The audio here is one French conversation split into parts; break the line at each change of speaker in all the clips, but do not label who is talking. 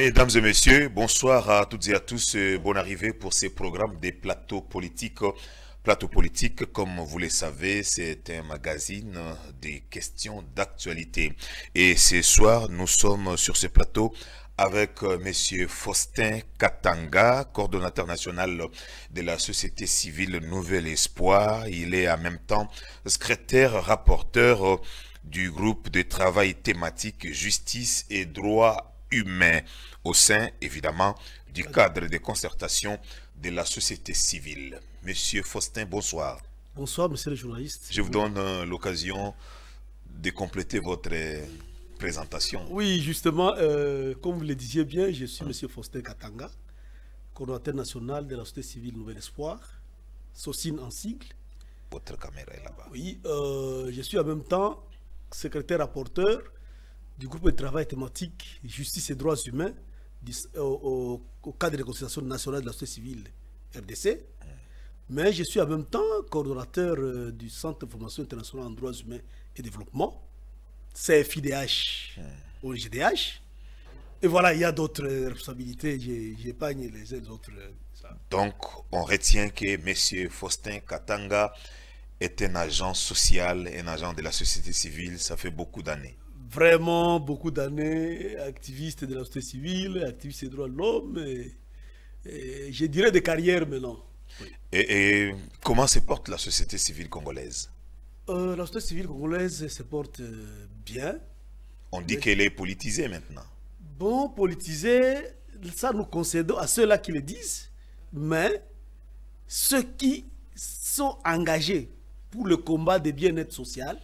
Mesdames et messieurs, bonsoir à toutes et à tous. Bonne arrivée pour ces programmes des plateaux politiques. Plateau politique, comme vous le savez, c'est un magazine des questions d'actualité. Et ce soir, nous sommes sur ce plateau avec Monsieur Faustin Katanga, coordonnateur national de la société civile Nouvel Espoir. Il est en même temps secrétaire rapporteur du groupe de travail thématique justice et droits humains au sein, évidemment, du cadre de concertation de la société civile. Monsieur Faustin, bonsoir.
Bonsoir, monsieur le journaliste.
Je vous donne l'occasion de compléter votre présentation.
Oui, justement, comme vous le disiez bien, je suis monsieur Faustin Katanga, coordonnateur national de la société civile Nouvel Espoir, SOCIN en sigle.
Votre caméra est là-bas.
Oui, je suis en même temps secrétaire rapporteur du groupe de travail thématique justice et droits humains au cadre de consultation nationale de la société civile RDC. Mais je suis en même temps coordonnateur du Centre de formation internationale en droits humains et développement, CFIDH ou GDH. Et voilà, il y a d'autres responsabilités, j'épargne les autres.
Donc, on retient que M. Faustin Katanga est un agent social, un agent de la société civile, ça fait beaucoup d'années.
Vraiment beaucoup d'années, activiste de la société civile, activiste des droits de l'homme, et je dirais de carrière maintenant. Oui.
Et comment se porte la société civile congolaise?
La société civile congolaise se porte bien.
On dit qu'elle est politisée maintenant.
Bon, politisée, ça nous concédons à ceux-là qui le disent, mais ceux qui sont engagés pour le combat des bien-être social,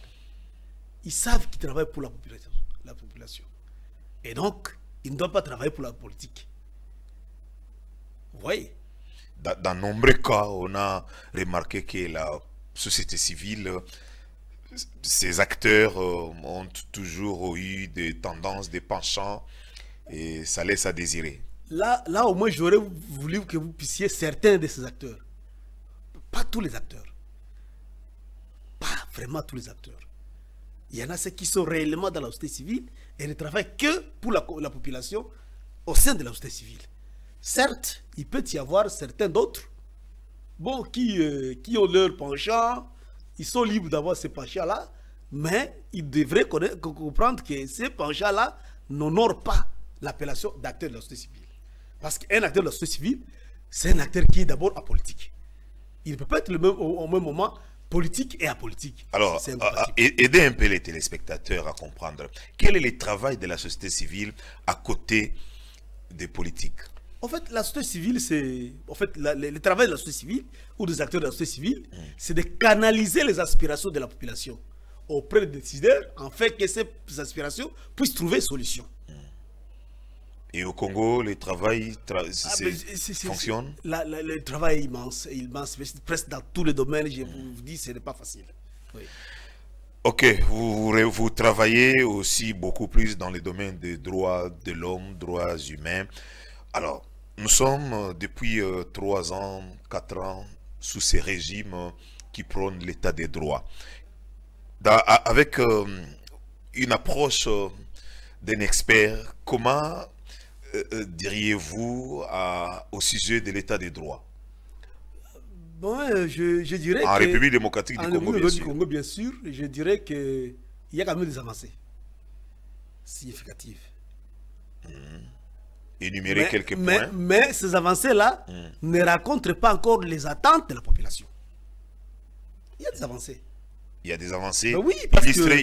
ils savent qu'ils travaillent pour la population. Et donc, ils ne doivent pas travailler pour la politique. Vous voyez?
Dans nombreux cas, on a remarqué que la société civile, ces acteurs ont toujours eu des tendances, des penchants, et ça laisse à désirer.
Là au moins, j'aurais voulu que vous puissiez certains de ces acteurs. Pas tous les acteurs. Pas vraiment tous les acteurs. Il y en a ceux qui sont réellement dans la société civile et ne travaillent que pour la population au sein de la société civile. Certes, il peut y avoir certains d'autres bon, qui ont leur penchant, ils sont libres d'avoir ces penchants-là, mais ils devraient comprendre que ces penchants-là n'honorent pas l'appellation d'acteur de la société civile. Parce qu'un acteur de la société civile, c'est un acteur qui est d'abord apolitique. Il ne peut pas être au même moment politique et apolitique.
Alors, aidez un peu les téléspectateurs à comprendre quel est le travail de la société civile à côté des politiques.
En fait, la société civile, c'est... En fait, le travail de la société civile ou des acteurs de la société civile, c'est de canaliser les aspirations de la population auprès des décideurs, en fait que ces aspirations puissent trouver solution.
Et au Congo, le travail fonctionne?
Le travail est immense, presque dans tous les domaines, je vous dis, ce n'est pas facile. Oui.
Ok, vous travaillez aussi beaucoup plus dans les domaines des droits de l'homme, droits humains. Alors, nous sommes depuis 3 ans, 4 ans sous ces régimes qui prônent l'état des droits. Avec une approche d'un expert, comment diriez-vous au sujet de l'état des droits?
Bon, je dirais
en République démocratique du Congo,
bien sûr, je dirais qu'il y a quand même des avancées significatives.
Énumérer quelques points.
Mais ces avancées-là ne racontent pas encore les attentes de la population. Il y a des avancées.
Il y a des avancées
oui,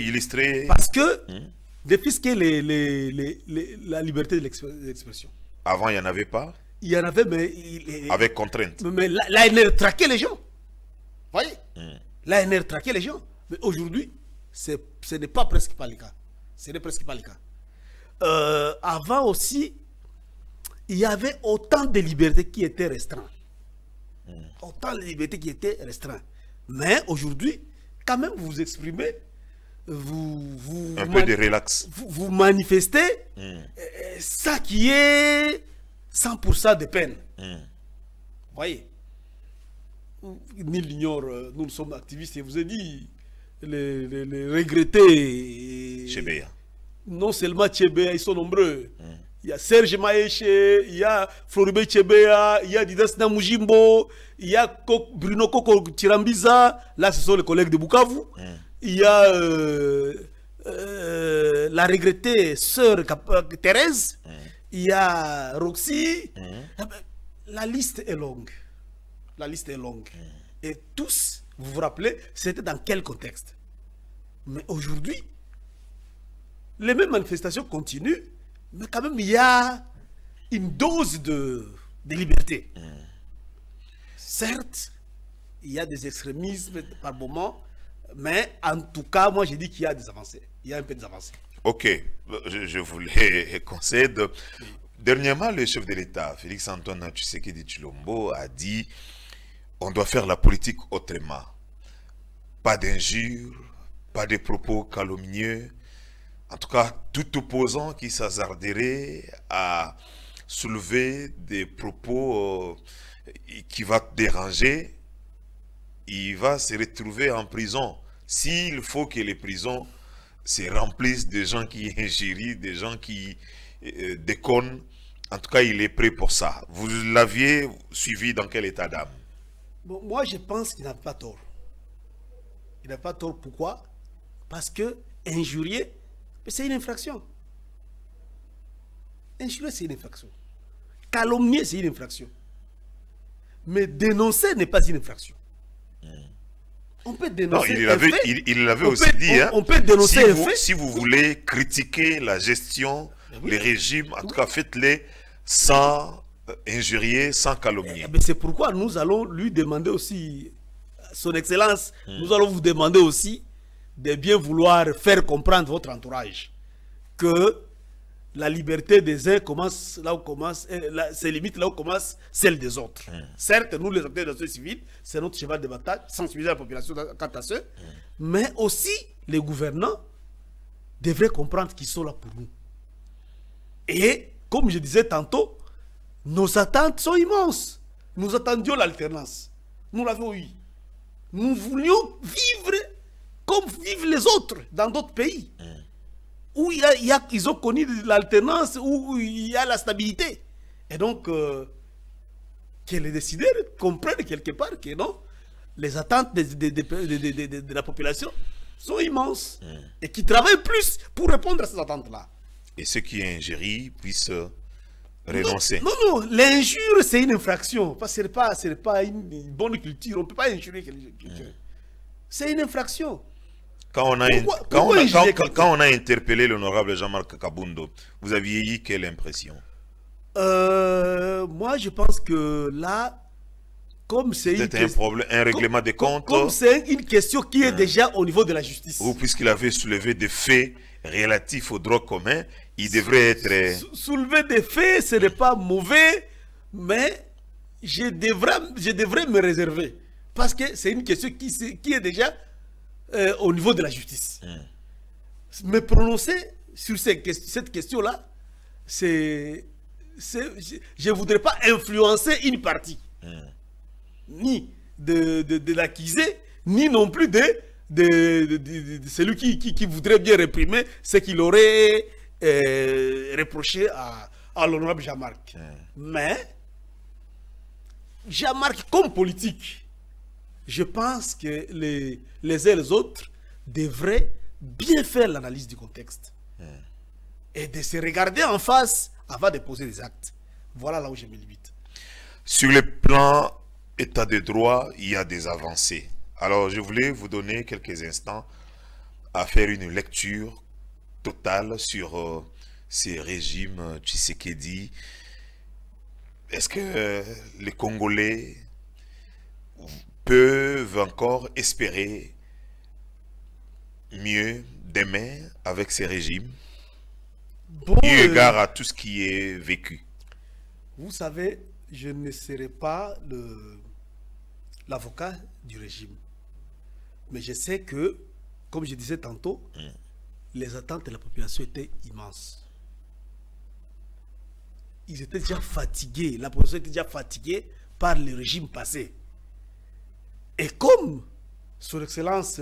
illustrées.
Parce que défisquer la liberté de l'expression.
Avant, il n'y en avait pas?
Il y en avait, mais...
avec contrainte.
Mais l'ANR traquait les gens. Vous voyez? L'ANR traquait les gens. Mais aujourd'hui, ce n'est pas presque pas le cas. Ce n'est presque pas le cas. Avant aussi, il y avait autant de libertés qui étaient restreintes. Autant de libertés qui étaient restreintes. Mais aujourd'hui, quand même, vous vous exprimez,
un peu de relax.
Vous manifestez ça qui est 100% de peine. Vous voyez? Nul l'ignore, nous sommes activistes et vous ai dit, les regrettés.
Chebea.
Non seulement Chebea, ils sont nombreux. il y a Serge Maeshe, il y a Floribé Chebea, il y a Didas Namujimbo, il y a Bruno Koko Tirambiza, là ce sont les collègues de Bukavu. Il y a la regrettée sœur Thérèse, il y a Roxy. La liste est longue. La liste est longue. Et tous, vous vous rappelez, c'était dans quel contexte? Mais aujourd'hui, les mêmes manifestations continuent, mais quand même, il y a une dose de liberté. Certes, il y a des extrémismes par moment, mais en tout cas, moi, j'ai dit qu'il y a des avancées. Il y a un peu des avancées.
Ok, je voulais concède. Dernièrement, le chef de l'État, Félix-Antoine Tshisekedi Tshilombo, a dit on doit faire la politique autrement. Pas d'injures, pas de propos calomnieux. En tout cas, tout opposant qui s'hasarderait à soulever des propos qui vont déranger, il va se retrouver en prison. S'il faut que les prisons se remplissent de gens qui injurient, des gens qui déconnent, en tout cas, il est prêt pour ça. Vous l'aviez suivi dans quel état d'âme?
Bon, moi, je pense qu'il n'a pas tort. Il n'a pas tort. Pourquoi? Parce que injurier, c'est une infraction. Injurier, c'est une infraction. Calomnier, c'est une infraction. Mais dénoncer n'est pas une infraction. On peut dénoncer.
Non, il l'avait aussi dit.
On peut dénoncer un fait.
Si vous voulez critiquer la gestion, les régimes, en tout cas, faites-les sans injurier, sans calomnier.
C'est pourquoi nous allons lui demander aussi, Son Excellence, nous allons vous demander aussi de bien vouloir faire comprendre votre entourage que la liberté des uns commence là où commence, ses limites là où commence celle des autres. Certes, nous les acteurs de la société civile, c'est notre cheval de bataille, sensibiliser la population quant à ce, mais aussi les gouvernants devraient comprendre qu'ils sont là pour nous. Et comme je disais tantôt, nos attentes sont immenses. Nous attendions l'alternance. Nous l'avons eu. Nous voulions vivre comme vivent les autres dans d'autres pays. Où ils ont connu l'alternance, où il y a la stabilité. Et donc, que les décideurs comprennent quelque part que non, les attentes de la population sont immenses. Et qui travaillent plus pour répondre à ces attentes-là.
Et ceux qui ingérient puissent renoncer.
Non, l'injure, c'est une infraction. Ce n'est pas une bonne culture. On ne peut pas injurer quelqu'un. C'est une infraction.
Quand on a interpellé l'honorable Jean-Marc Kabundo, vous aviez eu quelle impression?
Moi, je pense que là, comme c'est
un règlement des comptes.
Comme c'est une question qui est déjà au niveau de la justice.
Ou puisqu'il avait soulevé des faits relatifs aux droits communs, il devrait être...
Soulever des faits, ce n'est pas mauvais, mais je devrais me réserver. Parce que c'est une question qui est déjà au niveau de la justice. Me prononcer sur cette question-là, je ne voudrais pas influencer une partie. Ni de l'accuser, ni non plus de celui qui voudrait bien réprimer ce qu'il aurait reproché à l'honorable Jean-Marc. Mais Jean-Marc, comme politique, je pense que les uns et les autres devraient bien faire l'analyse du contexte et de se regarder en face avant de poser des actes. Voilà là où je me limite.
Sur le plan état de droit, il y a des avancées. Alors, je voulais vous donner quelques instants à faire une lecture totale sur ces régimes Tshisekedi. Est-ce que les Congolais peuvent encore espérer mieux demain avec ces régimes, eu égard à tout ce qui est vécu?
Vous savez, je ne serai pas l'avocat du régime. Mais je sais que, comme je disais tantôt, les attentes de la population étaient immenses. Ils étaient déjà fatigués, la population était déjà fatiguée par le régime passé. Et comme Son Excellence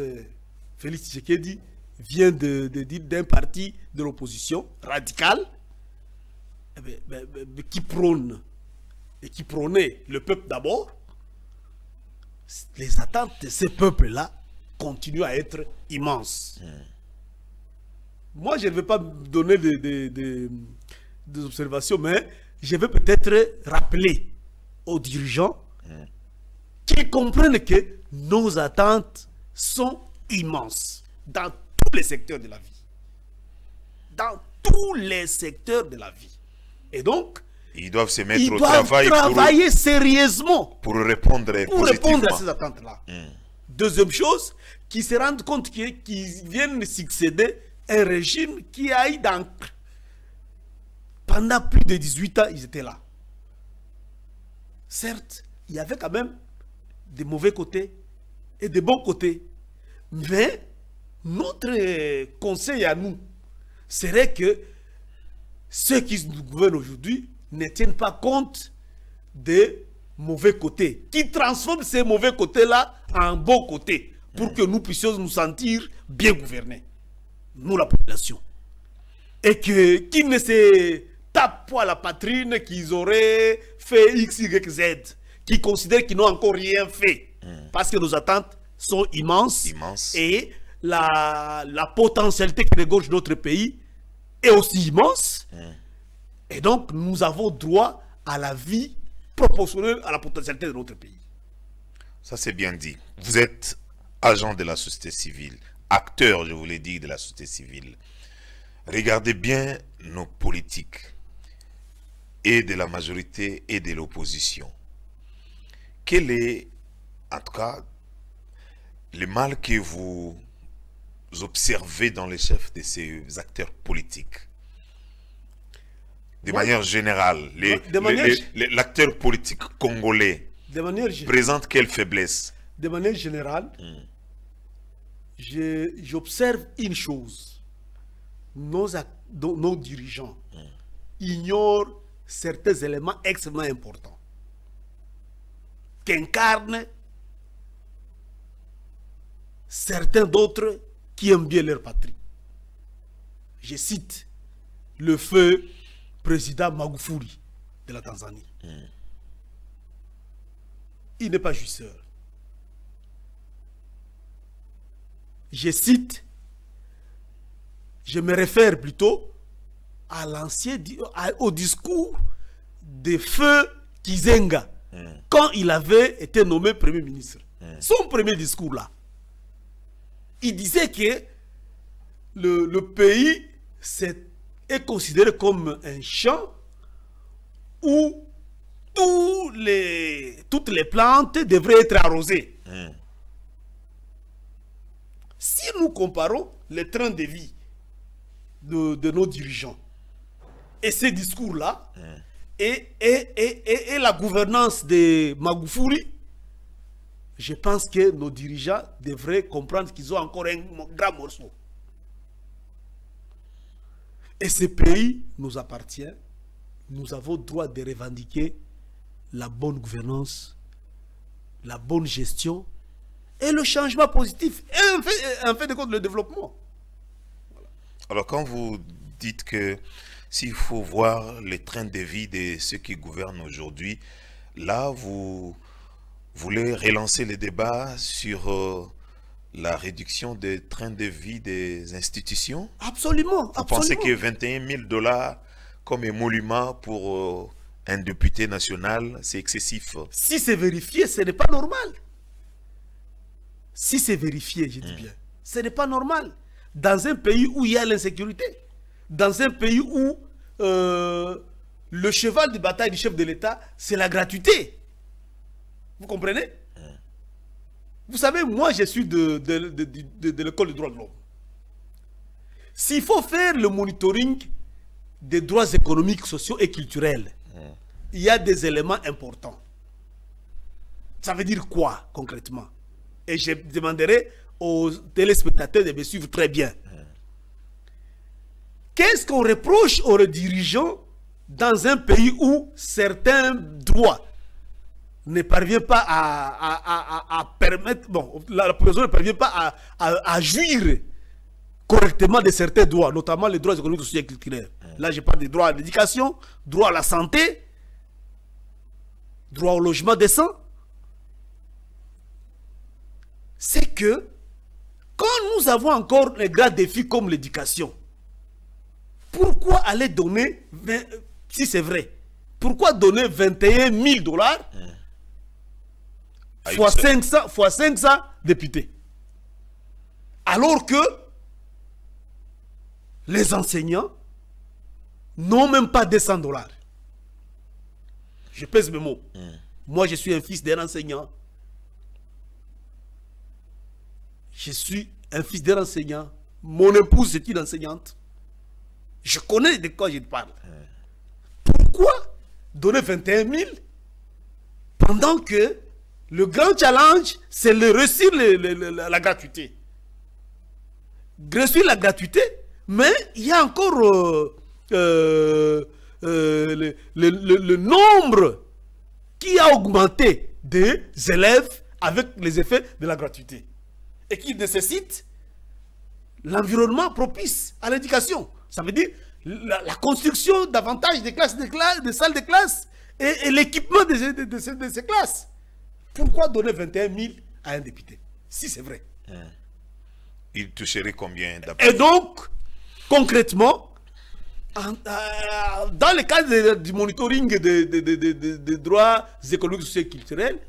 Félix Tshisekedi vient de dire d'un parti de l'opposition radicale, qui prône et qui prônait le peuple d'abord, les attentes de ces peuples-là continuent à être immenses. Moi, je ne vais pas donner des observations, mais je vais peut-être rappeler aux dirigeants qu'ils comprennent que nos attentes sont immenses dans tous les secteurs de la vie. Dans tous les secteurs de la vie. Et donc,
ils doivent se mettre au travail
travailler sérieusement
pour répondre
à ces attentes-là. Deuxième chose, qu'ils se rendent compte qu'ils viennent succéder à un régime qui a eu d'encre. Pendant plus de 18 ans, ils étaient là. Certes, il y avait quand même des mauvais côtés et des bons côtés. Mais notre conseil à nous serait que ceux qui nous gouvernent aujourd'hui ne tiennent pas compte des mauvais côtés, qui transforment ces mauvais côtés-là en bons côtés, pour que nous puissions nous sentir bien gouvernés, nous la population. Et qu'ils ne se tapent pas la patrine qu'ils auraient fait X, Y, Z, qui considèrent qu'ils n'ont encore rien fait, parce que nos attentes sont immenses. Et la potentialité qui regorge notre pays est aussi immense. Et donc, nous avons droit à la vie proportionnelle à la potentialité de notre pays.
Ça, c'est bien dit. Vous êtes agent de la société civile, acteur, je vous l'ai dit, de la société civile. Regardez bien nos politiques, et de la majorité et de l'opposition. Quel est, en tout cas, le mal que vous observez dans les chefs de ces acteurs politiques? De manière générale, l'acteur politique congolais présente quelle faiblesse?
De manière générale, j'observe une chose. Nos dirigeants ignorent certains éléments extrêmement importants qu'incarnent certains d'autres qui aiment bien leur patrie. Je cite le feu président Magufuli de la Tanzanie. Il n'est pas jouisseur. Je cite, je me réfère plutôt à au discours de feu Kizenga quand il avait été nommé Premier ministre. Son premier discours là, il disait que le pays est considéré comme un champ où toutes les plantes devraient être arrosées. Si nous comparons le train de vie de nos dirigeants et ces discours-là et la gouvernance de Magufuli, je pense que nos dirigeants devraient comprendre qu'ils ont encore un grand morceau. Et ce pays nous appartient. Nous avons droit de revendiquer la bonne gouvernance, la bonne gestion et le changement positif. Et en fait de compte, le développement.
Voilà. Alors quand vous dites que s'il faut voir les trains de vie de ceux qui gouvernent aujourd'hui, là vous voulez relancer le débat sur la réduction des trains de vie des institutions?
Absolument.
Vous pensez que 21 000 $ comme émolument pour un député national, c'est excessif?
Si c'est vérifié, ce n'est pas normal. Si c'est vérifié, je dis bien, ce n'est pas normal. Dans un pays où il y a l'insécurité, dans un pays où le cheval de bataille du chef de l'État, c'est la gratuité. Vous comprenez? Vous savez, moi, je suis de l'école des droits de l'homme. S'il faut faire le monitoring des droits économiques, sociaux et culturels, il y a des éléments importants. Ça veut dire quoi, concrètement? Et je demanderai aux téléspectateurs de me suivre très bien. Qu'est-ce qu'on reproche aux dirigeants dans un pays où certains droits ne parvient pas à permettre, bon, la population ne parvient pas à jouir correctement de certains droits, notamment les droits économiques, sociaux et culturels. Là, je parle des droits à l'éducation, droit à la santé, droit au logement décent. C'est que quand nous avons encore les grands défis comme l'éducation, pourquoi aller donner, si c'est vrai, pourquoi donner 21 000 $ fois 500 députés? Alors que les enseignants n'ont même pas 200 $. Je pèse mes mots. Moi, je suis un fils d'un enseignant. Je suis un fils d'un enseignant. Mon épouse est une enseignante. Je connais de quoi je parle. Pourquoi donner 21 000 pendant que le grand challenge, c'est de réussir la gratuité? Réussir la gratuité, mais il y a encore le nombre qui a augmenté des élèves avec les effets de la gratuité et qui nécessite l'environnement propice à l'éducation. Ça veut dire la construction davantage de classes, de salles de classe et l'équipement de ces classes. Pourquoi donner 21 000 à un député, si c'est vrai?
Il toucherait combien d'après?
Et donc, concrètement, dans le cadre du monitoring des droits économiques, sociaux et culturels,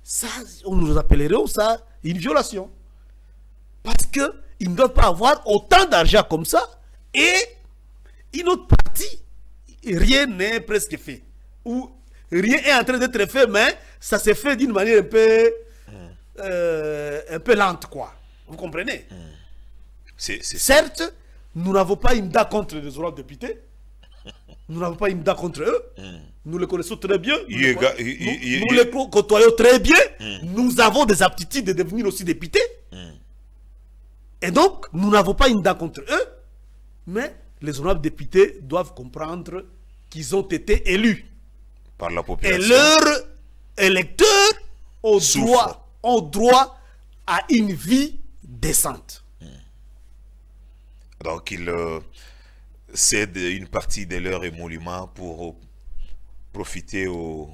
ça, on nous appellerait ça une violation. Parce qu'ils ne doivent pas avoir autant d'argent comme ça et une autre partie, rien n'est presque fait. Ou rien est en train d'être fait, mais ça s'est fait d'une manière un peu lente, quoi. Vous comprenez? Certes, nous n'avons pas une dent contre les honorables députés. Nous n'avons pas une dent contre eux. Nous les connaissons très bien. Nous les côtoyons très bien. Nous avons des aptitudes de devenir aussi députés. Et donc, nous n'avons pas une dent contre eux. Mais les honorables députés doivent comprendre qu'ils ont été élus
par la population.
Et leurs électeurs ont droit à une vie décente.
Donc, ils cèdent une partie de leur émolument pour profiter aux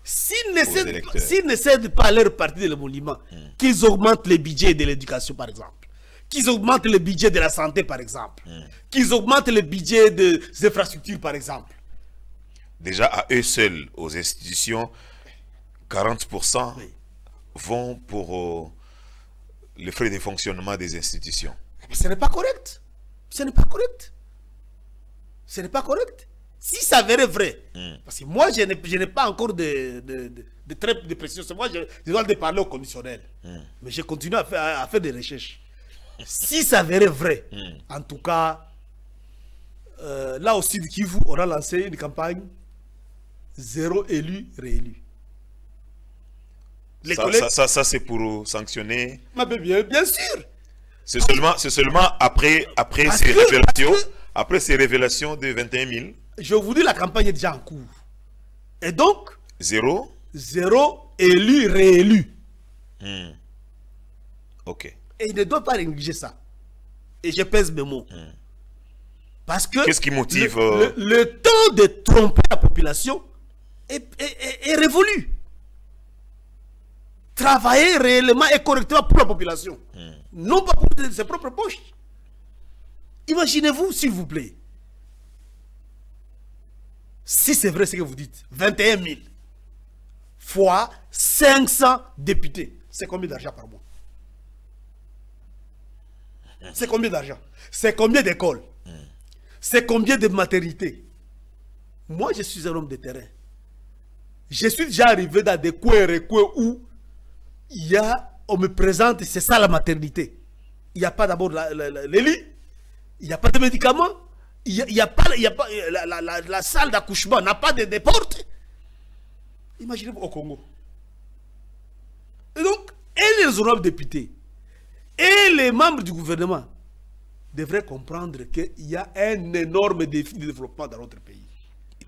S'ils ne cèdent pas leur partie de l'émolument, qu'ils augmentent le budget de l'éducation, par exemple, qu'ils augmentent le budget de la santé, par exemple, qu'ils augmentent le budget des infrastructures, par exemple.
Déjà, à eux seuls, aux institutions, 40% vont pour les frais de fonctionnement des institutions.
Mais ce n'est pas correct. Ce n'est pas correct. Ce n'est pas correct. Si ça s'avérait vrai, parce que moi, je n'ai pas encore de précision. Moi, je dois le parler au conditionnel. Mais je continue à faire des recherches. Si ça s'avérait vrai, en tout cas, là aussi, Kivu, on a lancé une campagne 0 élu, réélu.
Ça c'est pour sanctionner.
Mais bien sûr.
C'est seulement après ces révélations de 21 000.
Je vous dis, la campagne est déjà en cours. Et donc,
0
élu, réélu.
Ok.
Et il ne doit pas négliger ça. Et je pèse mes mots. Parce que
qu'est-ce qui motive
le temps de tromper la population est révolu. Travailler réellement et correctement pour la population. Non pas pour ses propres poches. Imaginez-vous, s'il vous plaît. Si c'est vrai ce que vous dites, 21 000 fois 500 députés, c'est combien d'argent par mois? C'est combien d'argent? C'est combien d'écoles? C'est combien de maternités? Moi, je suis un homme de terrain. Je suis déjà arrivé dans des coins et recoins où on me présente, c'est ça la maternité. Il n'y a pas d'abord les lits, il n'y a pas de médicaments, il n'y a pas la salle d'accouchement n'a pas de portes. Imaginez-vous au Congo. Et donc, et les honorables députés, et les membres du gouvernement devraient comprendre qu'il y a un énorme défi de développement dans notre pays.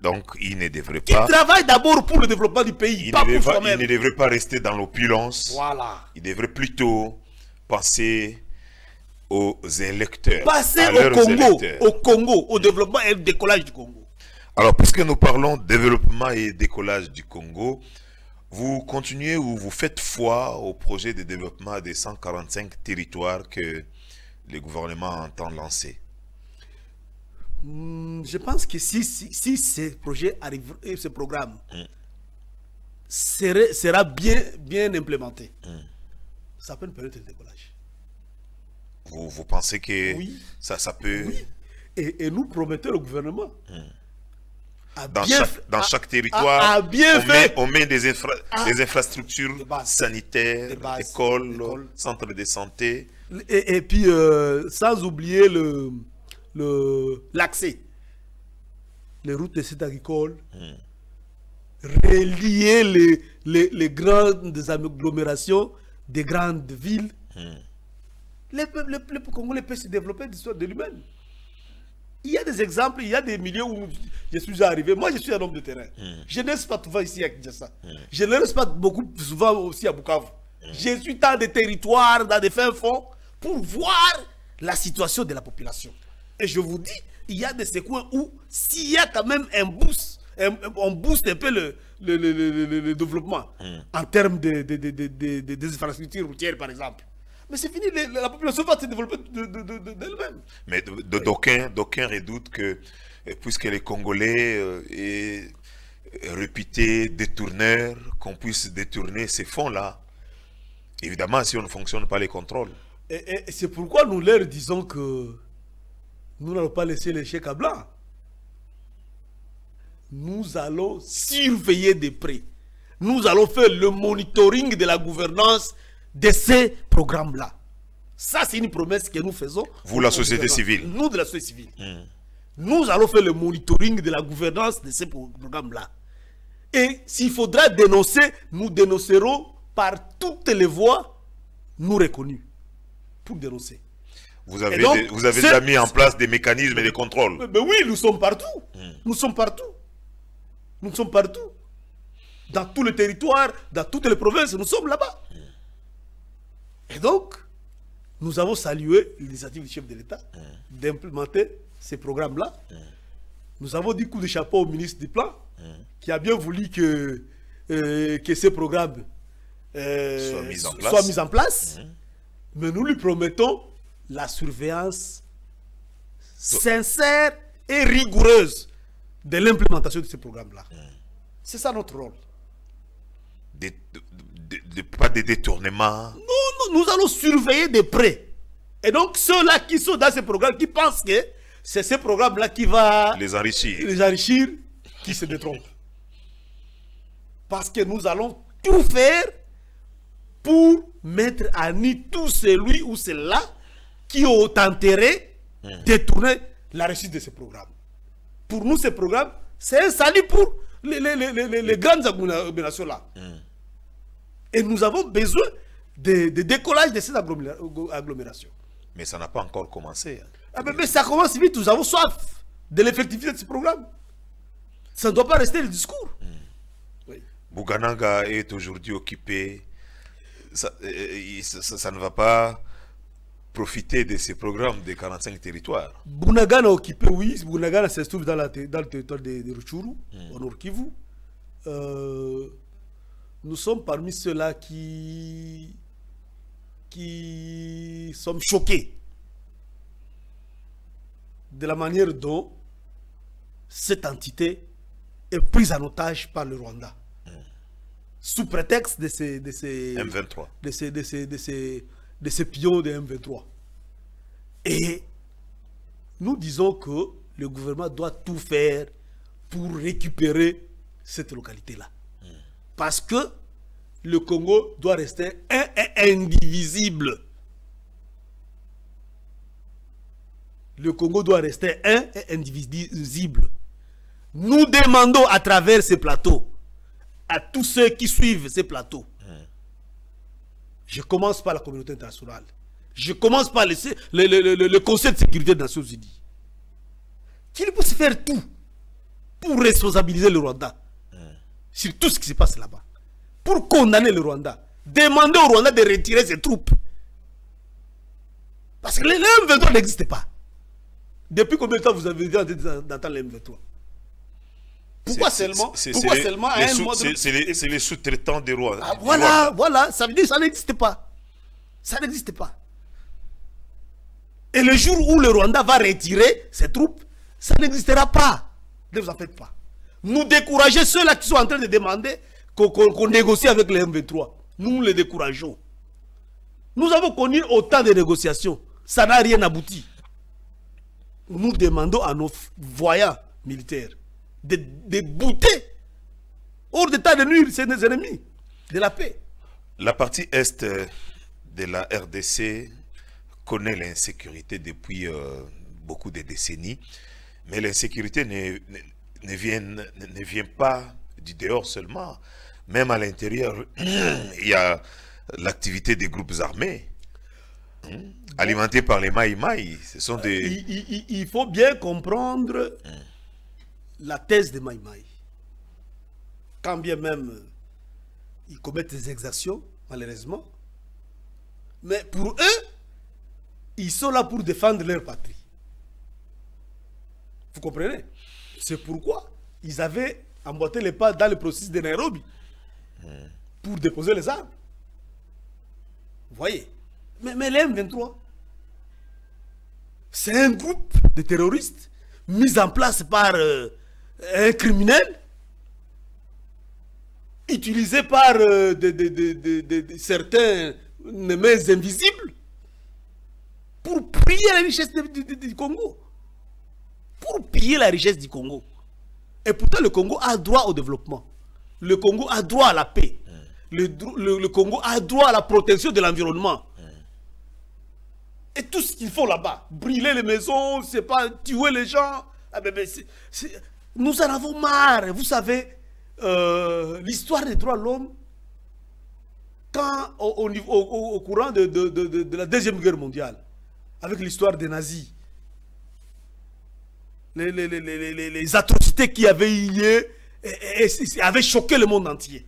Donc, il ne devrait pas...
Ils travaillent d'abord pour le développement du pays, pas pour soi-même.
Il ne devrait pas rester dans l'opulence.
Voilà.
Il devrait plutôt penser aux électeurs.
Passer au Congo, au développement et au décollage du Congo.
Alors, puisque nous parlons développement et décollage du Congo, vous continuez ou vous faites foi au projet de développement des 145 territoires que le gouvernement entend lancer?
Je pense que si ce projet arrive, ce programme sera bien implémenté, ça peut nous permettre le décollage.
Vous pensez que
oui,
ça peut...
Oui. Et nous promettons au gouvernement.
Dans chaque territoire, on met des infrastructures sanitaires, écoles, centres de santé.
Et puis, sans oublier l'accès. Les routes de sites agricoles. Relier les grandes agglomérations des grandes villes. Le Congolais peut se développer d'histoire de lui-même. Il y a des exemples, il y a des milieux où je suis arrivé. Moi, je suis un homme de terrain. Je ne reste pas souvent ici à Kinshasa. Je ne reste pas beaucoup souvent aussi à Bukavu. Je suis dans des territoires, dans des fins fonds, pour voir la situation de la population. Et je vous dis, il y a des coins où, s'il y a quand même un boost, on booste un peu le développement en termes des infrastructures routières, par exemple. Mais c'est fini, la population va se développer d'elle-même.
Mais d'aucuns redoutent que, puisque les Congolais est réputé détourneurs, qu'on puisse détourner ces fonds-là. Évidemment, si on ne fonctionne pas les contrôles.
Et c'est pourquoi nous leur disons que nous n'allons pas laisser les chèques à blanc. Nous allons surveiller de près. Nous allons faire le monitoring de la gouvernance de ces programmes-là. Ça, c'est une promesse que nous faisons.
Vous, la société civile.
Nous, de la société civile. Nous allons faire le monitoring de la gouvernance de ces programmes-là. Et s'il faudra dénoncer, nous dénoncerons par toutes les voies nous reconnues pour dénoncer.
Vous avez déjà mis en place des mécanismes et des contrôles.
Mais oui, nous sommes partout. Nous sommes partout. Nous sommes partout. Dans tout le territoire, dans toutes les provinces, nous sommes là-bas. Et donc, nous avons salué l'initiative du chef de l'État d'implémenter ces programmes-là. Nous avons dit coup de chapeau au ministre du Plan, qui a bien voulu que ces programmes soient mis en place. Mais nous lui promettons la surveillance sincère et rigoureuse de l'implémentation de ces programmes-là. C'est ça notre rôle.
Pas de détournement.
Non, nous allons surveiller de près. Et donc, ceux-là qui sont dans ces programmes, qui pensent que c'est ce programme-là qui va
les enrichir,
qui se détrompent. Parce que nous allons tout faire pour mettre à nu tout celui ou celle-là qui ont intérêt de détourner la réussite de ces programmes. Pour nous, ces programmes, c'est un salut pour les grandes agglomérations-là. Et nous avons besoin de décollage de ces agglomérations.
Mais ça n'a pas encore commencé.
Mais ça commence vite, nous avons soif de l'effectivité de ce programme. Ça ne doit pas rester le discours.
Oui. Bougananga est aujourd'hui occupé. Ça ne va pas profiter de ces programmes des 45 territoires.
Bunagana occupé, oui. Bunagana se trouve dans le territoire de Rutshuru, au Nord Kivu. Nous sommes parmi ceux-là qui sommes choqués de la manière dont cette entité est prise en otage par le Rwanda. Sous prétexte de ces
M23.
De ces pions de M23. Et nous disons que le gouvernement doit tout faire pour récupérer cette localité-là. Parce que le Congo doit rester indivisible. Le Congo doit rester indivisible. Nous demandons à travers ces plateaux, à tous ceux qui suivent ces plateaux, je commence par la communauté internationale, je commence par le Conseil de sécurité des Nations Unies, qu'il puisse faire tout pour responsabiliser le Rwanda sur tout ce qui se passe là-bas, pour condamner le Rwanda, demander au Rwanda de retirer ses troupes. Parce que le M23 n'existe pas. Depuis combien de temps vous avez d'entendre le M23? Pourquoi seulement à un mois
c'est les sous-traitants des rois.
Ah, voilà, voilà, ça veut dire que ça n'existe pas. Ça n'existe pas. Et le jour où le Rwanda va retirer ses troupes, ça n'existera pas. Ne vous en faites pas. Nous décourager ceux-là qui sont en train de demander qu'on négocie avec les M23. Nous les décourageons. Nous avons connu autant de négociations. Ça n'a rien abouti. Nous demandons à nos voyants militaires de bouter hors d'état de nuire ces ennemis de la paix.
La partie est de la RDC connaît l'insécurité depuis beaucoup de décennies, mais l'insécurité ne vient pas du dehors seulement. Même à l'intérieur, il y a l'activité des groupes armés, alimentés par les Maï-Maï. Ce sont des...
il faut bien comprendre la thèse des Maï-Maï. Quand bien même ils commettent des exactions, malheureusement, mais pour eux, ils sont là pour défendre leur patrie. Vous comprenez? C'est pourquoi ils avaient emboîté les pas dans le processus de Nairobi pour déposer les armes. Vous voyez? Mais les M23, c'est un groupe de terroristes mis en place par un criminel, utilisé par certains mains invisibles pour piller la richesse du Congo. Pour piller la richesse du Congo. Et pourtant, le Congo a droit au développement. Le Congo a droit à la paix. Le Congo a droit à la protection de l'environnement. Et tout ce qu'il faut là-bas, brûler les maisons, c'est pas tuer les gens. Ah ben, nous en avons marre. Vous savez, l'histoire des droits de l'homme, quand au courant de la Deuxième Guerre mondiale, avec l'histoire des nazis, les atrocités qui avaient lieu avaient choqué le monde entier.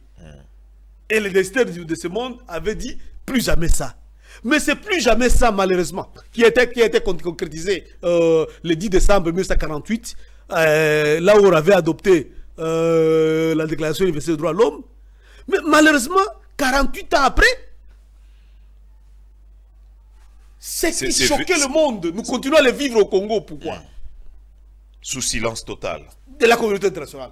Et les destin de ce monde avait dit plus jamais ça. Mais c'est plus jamais ça, malheureusement, qui a été concrétisé le 10 décembre 1948, là où on avait adopté la Déclaration universelle des droits de l'homme. Mais malheureusement, 48 ans après, c'est qui choquait le monde. Nous continuons à le vivre au Congo. Pourquoi?
Sous silence total.
De la communauté internationale.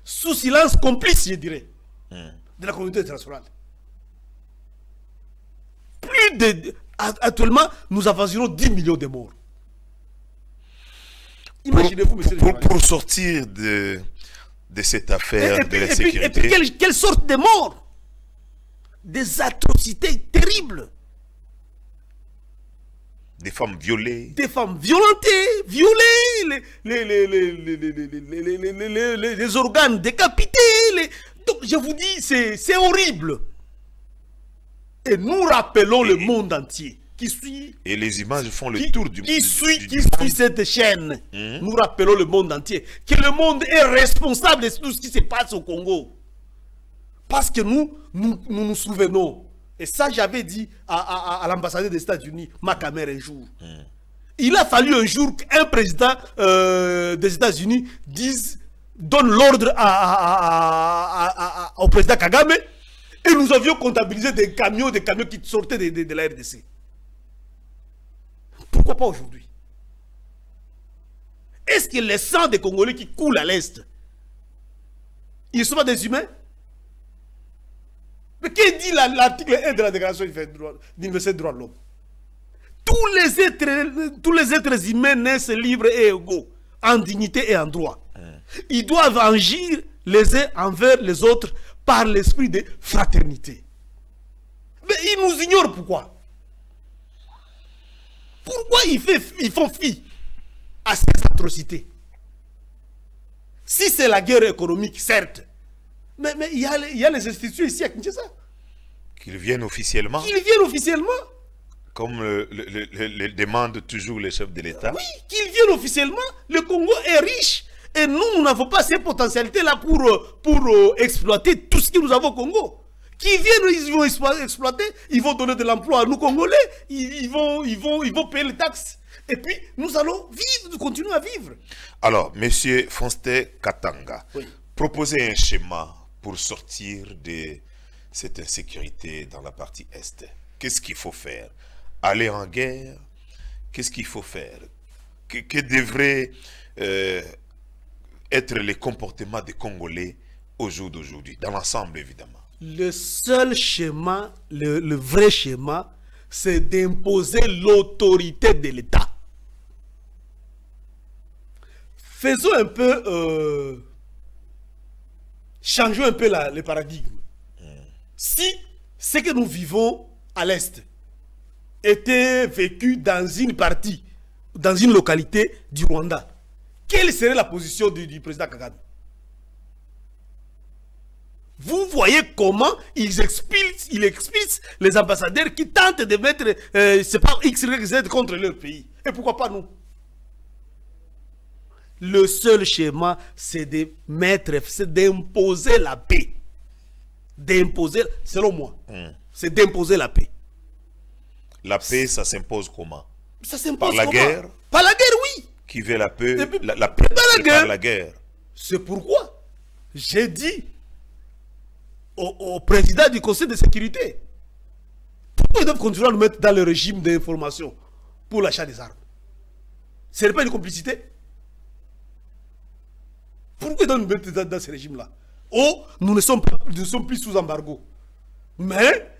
Sous silence complice, je dirais. De la communauté internationale. Actuellement, nous avoisinons 10 millions de morts. Imaginez-vous, monsieur.
Pour sortir de cette affaire de la sécurité.
Et puis quelle sorte de morts? Des atrocités terribles.
Des femmes violées.
Des femmes violentées, violées, les organes décapités. Donc, je vous dis, c'est horrible. Et nous rappelons le monde entier qui suit.
Et les images font le tour du monde.
Qui suit cette chaîne. Nous rappelons le monde entier que le monde est responsable de tout ce qui se passe au Congo. Parce que nous souvenons. Et ça, j'avais dit à l'ambassadeur des États-Unis, Macamer, un jour. Il a fallu un jour qu'un président des États-Unis donne l'ordre au président Kagame. Et nous avions comptabilisé des camions qui sortaient de la RDC. Pourquoi pas aujourd'hui? Est-ce que les sangs des Congolais qui coulent à l'Est, ils ne sont pas des humains? Mais qu'est-ce dit l'article 1 de la Déclaration universelle des droits de l'homme? Tous les êtres humains naissent libres et égaux, en dignité et en droit. Ils doivent agir les uns envers les autres par l'esprit de fraternité. Mais ils nous ignorent pourquoi? Pourquoi ils font fi à ces atrocités? Si c'est la guerre économique, certes, mais il y a les institutions ici à Kinshasa.
Qu'ils viennent officiellement.
Qu'ils viennent officiellement.
Comme le demandent toujours les chefs de l'État.
Oui, qu'ils viennent officiellement. Le Congo est riche. Et nous n'avons pas ces potentialités-là pour exploiter tout ce que nous avons au Congo. qui viennent, ils vont exploiter, ils vont donner de l'emploi à nous Congolais, ils vont payer les taxes. Et puis, nous allons vivre, nous continuons à vivre.
Alors, Monsieur Faustin Katanga,
Oui.
proposez un schéma pour sortir de cette insécurité dans la partie Est. Qu'est-ce qu'il faut faire? Aller en guerre? Qu'est-ce qu'il faut faire? Que devraient être les comportements des Congolais au jour d'aujourd'hui, dans l'ensemble évidemment?
Le seul schéma, le vrai schéma, c'est d'imposer l'autorité de l'État. Faisons un peu, changeons un peu le paradigme. Si ce que nous vivons à l'Est était vécu dans une partie, dans une localité du Rwanda, quelle serait la position du président Kagame? Vous voyez comment il expulse les ambassadeurs qui tentent de mettre, c'est pas X, Y, Z contre leur pays. Et pourquoi pas nous? Le seul schéma, c'est d'imposer la paix. D'imposer, selon moi, c'est d'imposer la paix.
La paix, ça s'impose comment?
Ça s'impose
par la
comment?
guerre?
Par la guerre, oui.
Qui veut la paix?
Et puis,
La paix, par la guerre.
C'est pourquoi j'ai dit au président du Conseil de sécurité, pourquoi ils doivent continuer à nous mettre dans le régime d'information pour l'achat des armes? Ce n'est pas une complicité? Pourquoi ils doivent nous mettre dans ce régime-là? Oh, nous ne sommes plus sous embargo. Mais,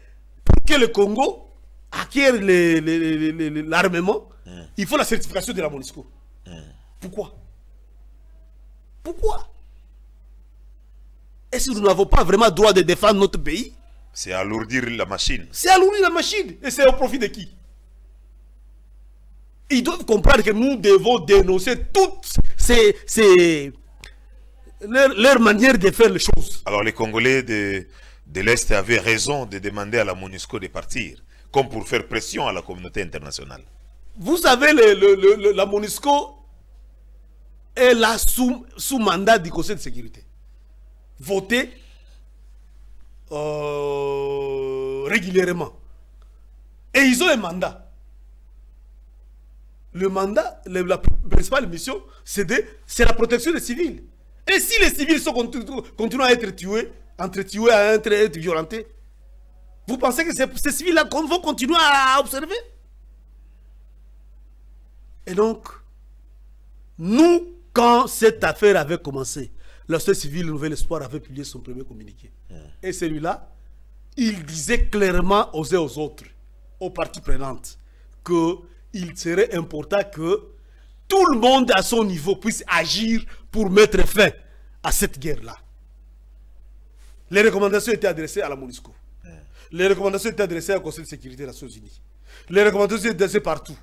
pour que le Congo acquiert l'armement, il faut la certification de la MONUSCO. Pourquoi? Pourquoi? Est-ce que nous n'avons pas vraiment droit de défendre notre pays?
C'est alourdir la machine.
C'est alourdir la machine. Et c'est au profit de qui? Ils doivent comprendre que nous devons dénoncer toutes leur manière de faire les choses.
Alors les Congolais de l'Est avaient raison de demander à la MONUSCO de partir, comme pour faire pression à la communauté internationale.
Vous savez, la MONUSCO est là sous mandat du Conseil de sécurité. Voté régulièrement. Et ils ont un mandat. Le mandat, la principale mission, c'est la protection des civils. Et si les civils continuent à être tués, à être violentés, vous pensez que ces civils-là vont continuer à observer? Et donc, nous, quand cette affaire avait commencé, la société civile Nouvel Espoir avait publié son premier communiqué. Et celui-là, il disait clairement aux uns aux autres, aux parties prenantes, qu'il serait important que tout le monde à son niveau puisse agir pour mettre fin à cette guerre-là. Les recommandations étaient adressées à la MONUSCO. Les recommandations étaient adressées au Conseil de sécurité des Nations Unies. Les recommandations étaient adressées partout.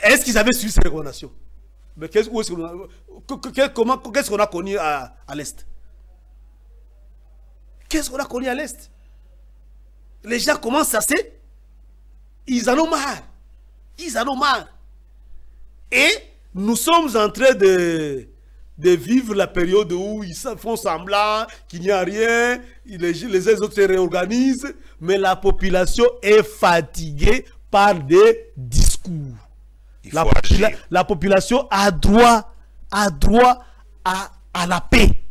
Est-ce qu'ils avaient suivi ces recommandations? Mais qu'est-ce qu'on a connu à l'Est? Qu'est-ce qu'on a connu à l'Est? Les gens commencent à se... Ils en ont marre. Ils en ont marre. Et nous sommes en train de vivre la période où ils font semblant qu'il n'y a rien, les autres se réorganisent, mais la population est fatiguée par des discours. La population a droit à la paix.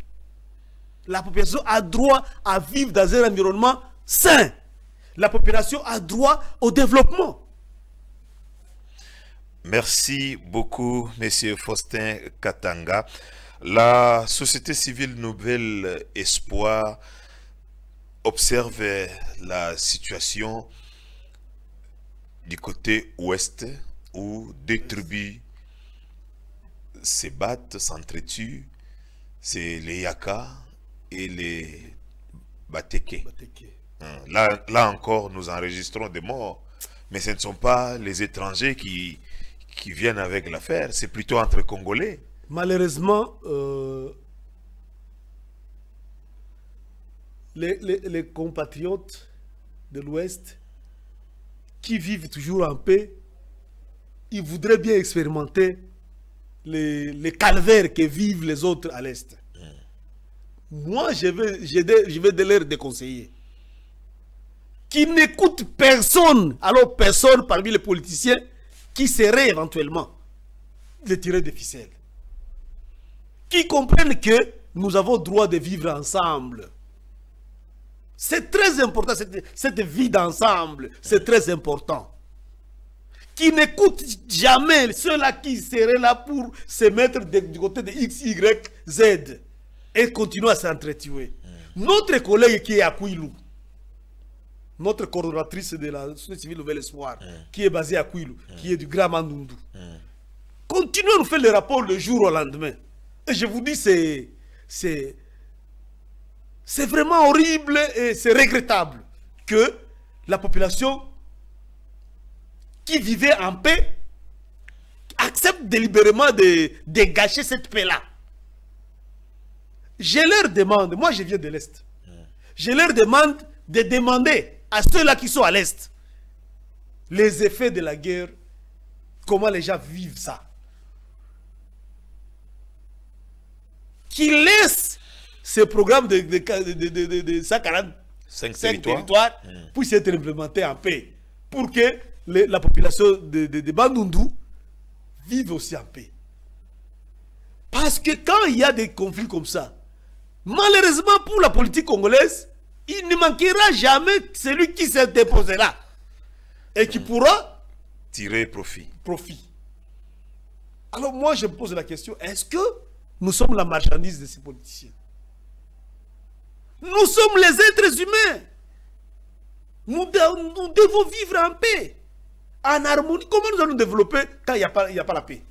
La population a droit à vivre dans un environnement sain. La population a droit au développement.
Merci beaucoup, Monsieur Faustin Katanga. La société civile Nouvel Espoir observe la situation du côté ouest où deux tribus se battent, s'entretuent. C'est les Yaka et les Bateke. Là encore, nous enregistrons des morts. Mais ce ne sont pas les étrangers qui viennent avec l'affaire. C'est plutôt entre Congolais.
Malheureusement, les compatriotes de l'Ouest qui vivent toujours en paix, ils voudraient bien expérimenter les calvaires que vivent les autres à l'Est. Moi, je vais de leur déconseiller. qui n'écoute personne, alors personne parmi les politiciens qui serait éventuellement de tirer des ficelles, qui comprennent que nous avons droit de vivre ensemble. C'est très important, cette vie d'ensemble, c'est très important. Qui n'écoute jamais ceux-là qui seraient là pour se mettre du côté de X, Y, Z et continuer à s'entretuer. Notre collègue qui est à Kouilou, notre coordonnatrice de la société civile Nouvel Espoir, qui est basée à Kouilou, qui est du Grand Mandundu, continue à nous faire les rapports le jour au lendemain. Et je vous dis, c'est vraiment horrible et c'est regrettable que la population qui vivait en paix accepte délibérément de gâcher cette paix-là. Je leur demande, moi je viens de l'Est, je leur demande de demander à ceux-là qui sont à l'Est les effets de la guerre, comment les gens vivent ça. Qu'ils laissent ce programme de 145 territoires puisse être implémenté en paix, pour que la population de Bandundu vive aussi en paix. Parce que quand il y a des conflits comme ça, malheureusement pour la politique congolaise, il ne manquera jamais celui qui s'est déposé là et qui pourra
tirer profit.
Alors moi je me pose la question, est-ce que nous sommes la marchandise de ces politiciens? Nous sommes les êtres humains. Nous devons vivre en paix, en harmonie. Comment nous allons nous développer quand il n'y a pas la paix?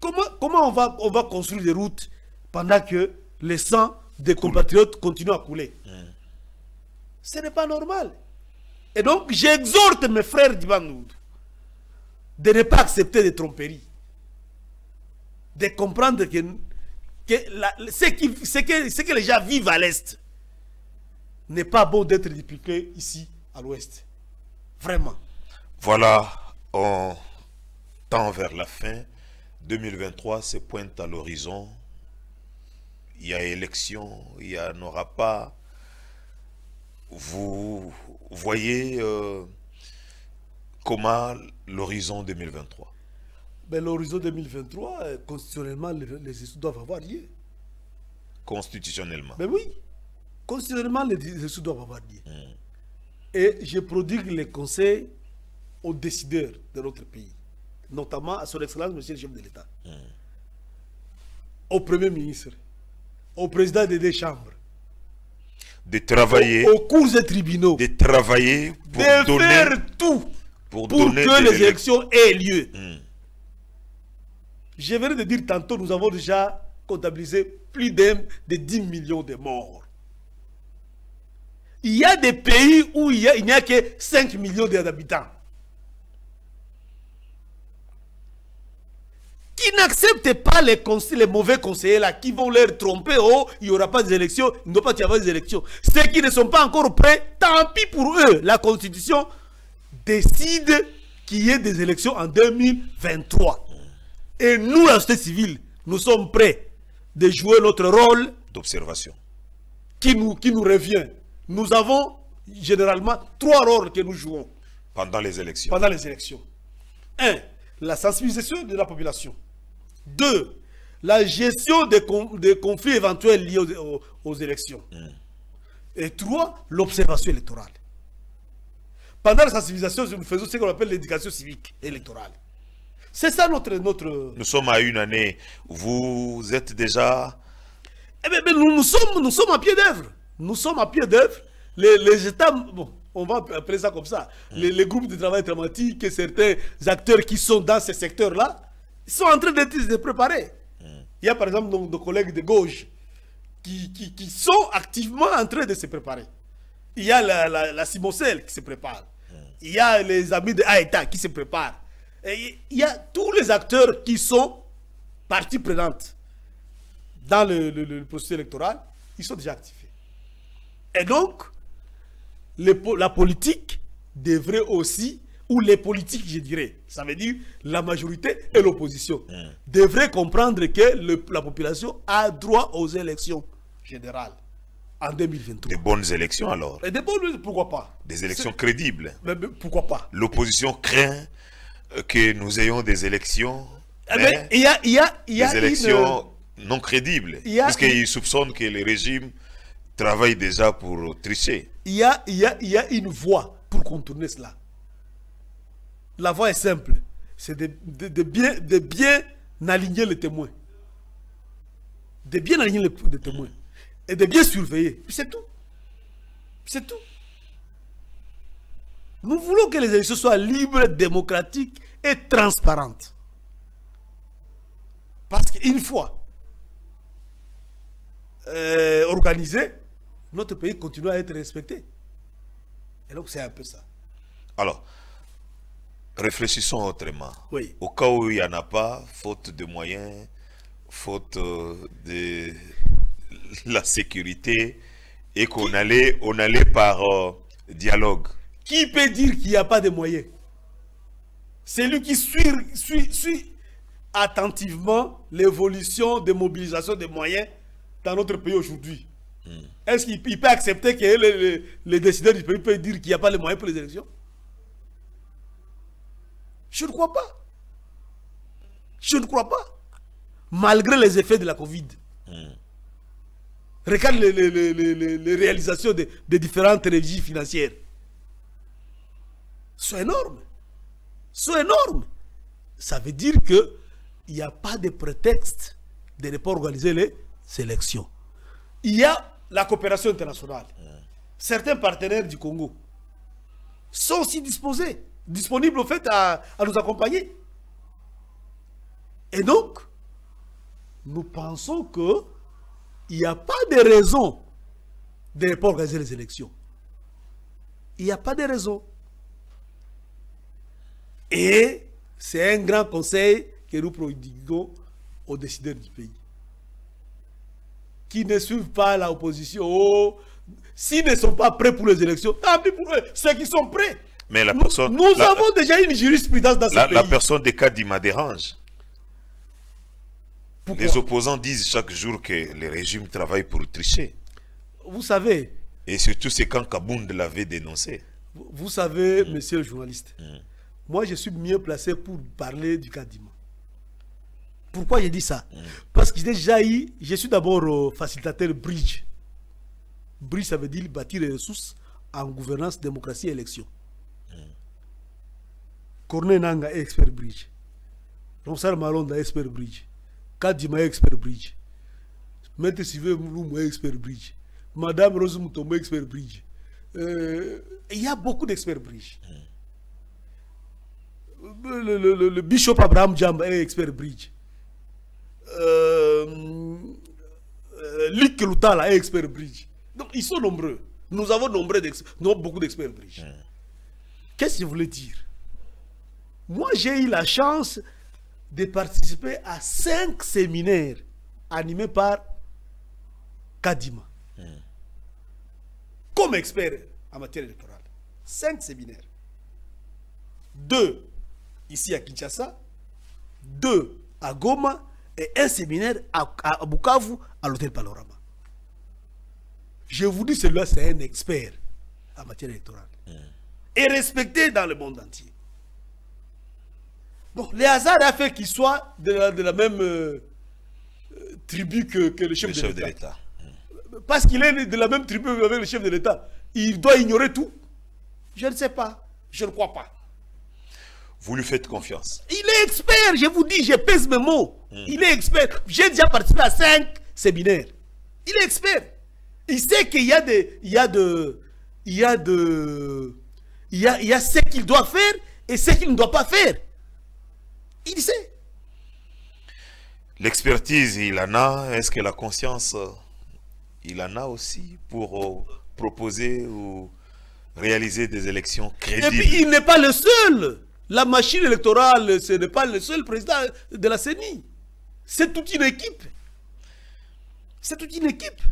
Comment on va construire des routes pendant que le sang des compatriotes continue à couler? Ce n'est pas normal. Et donc, j'exhorte mes frères d'Ibanoud de ne pas accepter des tromperies, de comprendre que ce que les gens vivent à l'Est n'est pas bon d'être dupliqué ici à l'Ouest. Vraiment.
Voilà, on tend vers la fin. 2023 se pointe à l'horizon. Il y a élection, il n'y en aura pas. Vous voyez comment l'horizon 2023?
Ben, l'horizon 2023, constitutionnellement, les issues doivent avoir lieu.
Constitutionnellement?
Ben oui. Constitutionnellement, les issues doivent avoir lieu. Et je prodigue les conseils aux décideurs de notre pays, notamment à son Excellence, Monsieur le chef de l'État, au Premier ministre, au président des deux chambres,
de travailler,
aux cours et tribunaux,
de travailler pour
de faire tout pour que les élections aient lieu. Je venais de dire tantôt, nous avons déjà comptabilisé plus de 10 millions de morts. Il y a des pays où il n'y a que 5 millions d'habitants qui n'acceptent pas les mauvais conseillers là, qui vont leur tromper. Oh, il n'y aura pas d'élections, il ne doit pas y avoir des élections. Ceux qui ne sont pas encore prêts, tant pis pour eux. La Constitution décide qu'il y ait des élections en 2023. Et nous, la société civile, nous sommes prêts de jouer notre rôle
d'observation
qui nous revient. Nous avons généralement 3 rôles que nous jouons
pendant les élections.
1. La sensibilisation de la population. 2. La gestion des conflits éventuels liés aux élections. Et 3. L'observation électorale. Pendant la sensibilisation, nous faisons ce qu'on appelle l'éducation civique électorale. C'est ça notre...
Nous sommes à une année. Vous êtes déjà...
Eh bien, nous sommes à pied d'œuvre. Nous sommes à pied d'œuvre. Les États... Bon, on va appeler ça comme ça. Les groupes de travail dramatique et certains acteurs qui sont dans ces secteurs-là, ils sont en train de se préparer. Il y a par exemple nos collègues de gauche qui sont activement en train de se préparer. Il y a la Simocel qui se prépare. Il y a les amis de Aïta qui se préparent. Et il y a tous les acteurs qui sont partie prenante dans le processus électoral, ils sont déjà activés. Et donc, la politique devrait aussi, ou les politiques, je dirais, ça veut dire la majorité et l'opposition, devraient comprendre que la population a droit aux élections générales. en 2023.
Des bonnes élections alors.
Et des bonnes, pourquoi pas?
Des élections crédibles.
Mais pourquoi pas?
L'opposition craint que nous ayons des élections,
mais il y a
des élections non crédibles, puisqu'ils soupçonnent que le régime travaille déjà pour tricher.
Il y a une voie pour contourner cela. La voie est simple. C'est de bien aligner les témoins. De bien aligner les témoins. Et de bien surveiller. C'est tout. C'est tout. Nous voulons que les élections soient libres, démocratiques et transparentes. Parce qu'une fois organisé, notre pays continue à être respecté. Et donc c'est un peu ça.
Alors, réfléchissons autrement.
Oui.
Au cas où il n'y en a pas, faute de moyens, faute de la sécurité, et qu'on allait par dialogue.
Qui peut dire qu'il n'y a pas de moyens? C'est lui qui suit attentivement l'évolution des mobilisations des moyens dans notre pays aujourd'hui. Est-ce qu'il peut accepter que les décideurs du pays peuvent dire qu'il n'y a pas les moyens pour les élections? Je ne crois pas. Je ne crois pas. Malgré les effets de la Covid. Regarde les réalisations des différentes régies financières. C'est énorme. C'est énorme. Ça veut dire qu'il n'y a pas de prétexte de ne pas organiser les élections. Il y a la coopération internationale. Certains partenaires du Congo sont aussi disponibles au fait à nous accompagner. Et donc, nous pensons qu'il n'y a pas de raison de ne pas organiser les élections. Il n'y a pas de raison. Et c'est un grand conseil que nous prodiguons aux décideurs du pays. Qui ne suivent pas l'opposition. Oh, s'ils ne sont pas prêts pour les élections, tant pis pour eux, ceux qui sont prêts.
Mais la personne,
nous avons déjà une jurisprudence dans ce pays.
La personne de Kadima dérange.
Pourquoi?
Les opposants disent chaque jour que le régime travaille pour tricher.
Vous savez.
Et surtout, c'est quand Kabound l'avait dénoncé.
Vous savez, monsieur le journaliste, moi je suis mieux placé pour parler du Kadima. Pourquoi j'ai dit ça? Parce que je suis d'abord facilitateur bridge. Bridge, ça veut dire bâtir les ressources en gouvernance, démocratie et élection. Corneille Nanga est expert bridge. Ronsar Malonda est expert bridge. Kadima est expert bridge. Maître Sylvain Mouloum est expert bridge. Madame Rose Moutombo est expert bridge. Il y a beaucoup d'experts bridge. Le bishop Abraham Djamba est expert bridge. Luc Lutala est expert bridge. Donc ils sont nombreux. Nous avons beaucoup d'experts bridge. Qu'est-ce que je voulais dire? Moi j'ai eu la chance de participer à 5 séminaires animés par Kadima. Comme expert en matière électorale. 5 séminaires. 2 ici à Kinshasa, 2 à Goma et un séminaire à Bukavu à l'hôtel Panorama. Je vous dis, celui-là, c'est un expert en matière électorale. Et respecté dans le monde entier. Bon, le hasard a fait qu'il soit de la même tribu que le chef de l'État. Parce qu'il est de la même tribu avec le chef de l'État. Il doit ignorer tout. Je ne sais pas. Je ne crois pas.
Vous lui faites confiance?
Il est expert, je vous dis, je pèse mes mots. Il est expert. J'ai déjà participé à 5 séminaires. Il est expert. Il sait qu'il y a ce qu'il doit faire et ce qu'il ne doit pas faire. Il sait.
L'expertise, il en a. Est-ce que la conscience, il en a aussi pour proposer ou réaliser des élections crédibles?
Et puis, il n'est pas le seul. La machine électorale, ce n'est pas le seul président de la CENI. C'est toute une équipe. C'est toute une équipe.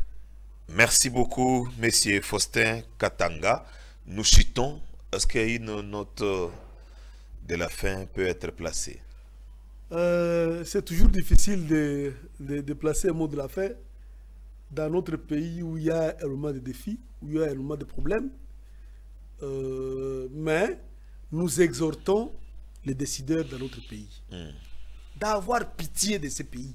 Merci beaucoup, Monsieur Faustin Katanga. Nous chutons. Est-ce qu'une note de la fin peut être placée?
C'est toujours difficile de placer un mot de la fin. dans notre pays où il y a énormément de défis, où il y a énormément de problèmes, mais nous exhortons les décideurs dans notre pays d'avoir pitié de ces pays,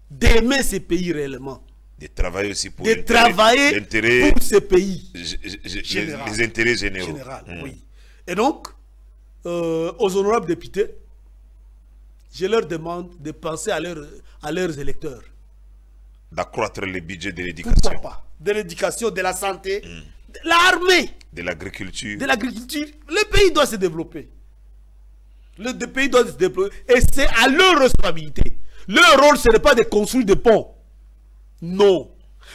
d'aimer ces pays réellement,
de travailler aussi pour
l'intérêt pour ces pays,
les intérêts généraux.
Oui. Et donc, aux honorables députés, je leur demande de penser à leurs électeurs.
D'accroître le budget de l'éducation.
Pourquoi pas? De l'éducation, de la santé, de l'armée,
de l'agriculture.
De l'agriculture. Le pays doit se développer. Le pays doit se développer. Et c'est à leur responsabilité. Leur rôle, ce n'est pas de construire des ponts. Non.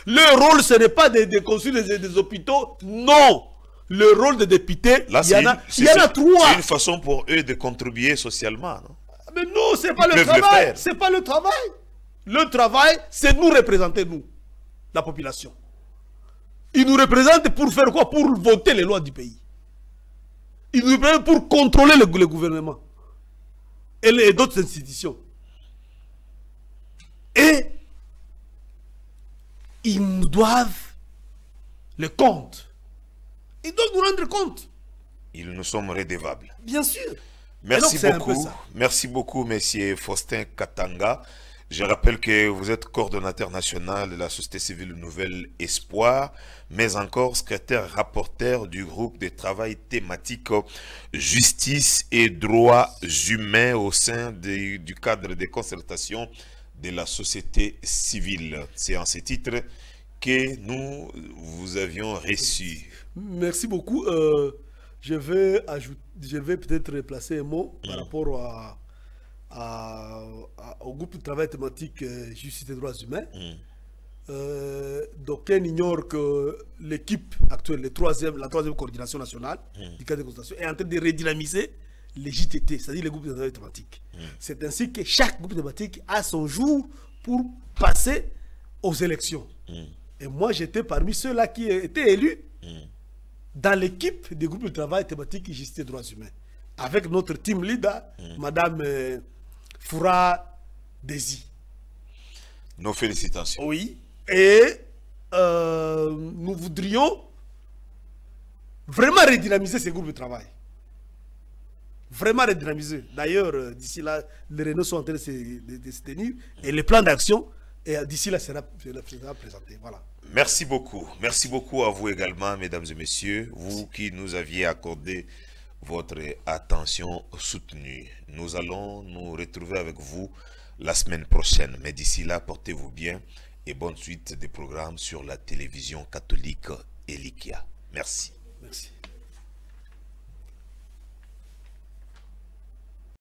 Leur rôle, ce n'est pas de construire des hôpitaux. Non. Le rôle des députés,
là,
il y en a trois.
C'est une façon pour eux de contribuer socialement, non?
Mais non, ce n'est pas le travail. Ce n'est pas le travail. Le travail, c'est nous représenter, nous, la population. Ils nous représentent pour faire quoi? Pour voter les lois du pays. Ils nous représentent pour contrôler le gouvernement et d'autres institutions. Et ils nous doivent le compte. Ils doivent nous rendre compte.
Ils nous sommes redevables.
Bien sûr.
Merci beaucoup. Merci beaucoup, monsieur Faustin Katanga. Je rappelle que vous êtes coordonnateur national de la Société civile Nouvelle Espoir, mais encore secrétaire rapporteur du groupe de travail thématique justice et droits humains au sein du cadre des concertations de la société civile. C'est en ce titre que nous vous avions reçu.
Merci beaucoup. Je vais peut-être replacer un mot par rapport au groupe de travail thématique justice et droits humains. D'aucuns ignorent que l'équipe actuelle, la troisième coordination nationale du cadre de consultation, est en train de redynamiser les JTT, c'est-à-dire les groupes de travail thématique. C'est ainsi que chaque groupe thématique a son jour pour passer aux élections. Et moi, j'étais parmi ceux-là qui étaient élus dans l'équipe des groupes de travail thématique justice et droits humains, avec notre team leader, Madame Foura Desi.
Nos félicitations.
Oui. Et nous voudrions vraiment redynamiser ces groupes de travail. Vraiment redynamiser. D'ailleurs, d'ici là, les réunions sont en train de se tenir et le plan d'action, d'ici là, sera présenté. Voilà.
Merci beaucoup. Merci beaucoup à vous également, mesdames et messieurs, vous qui nous aviez accordé votre attention soutenue. Nous allons nous retrouver avec vous la semaine prochaine. Mais d'ici là, portez-vous bien et bonne suite des programmes sur la télévision catholique Elikia. Merci.
Merci.